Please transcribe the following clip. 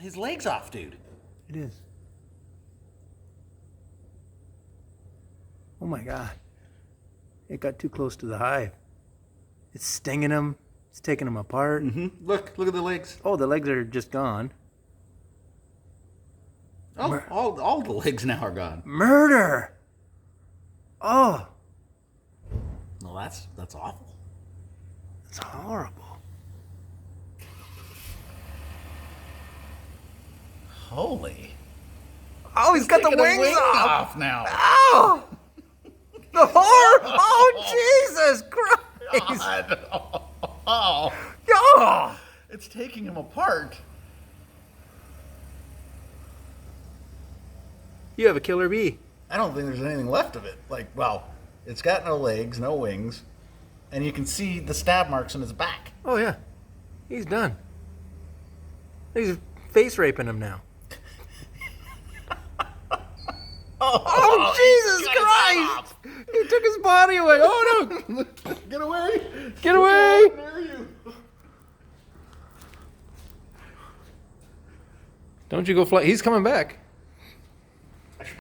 his legs off, dude. It is. Oh my God. It got too close to the hive. It's stinging him. It's taking him apart. Mm-hmm. Look at the legs. Oh, the legs are just gone. Oh, all the legs now are gone. Murder! Oh, Well, that's awful. it's horrible. Holy. Oh, he's got the Taking a wings wing off. now. Oh! The horror! Oh, Jesus Christ! God. Oh. Oh! It's taking him apart. You have a killer bee. I don't think there's anything left of it. Like, well, it's got no legs, no wings, and you can see the stab marks on his back. Oh, yeah. He's done. He's face raping him now. Oh, Jesus Christ! He took his body away. Oh, no! Get away! Get away! Near you. Don't you go fly. He's coming back.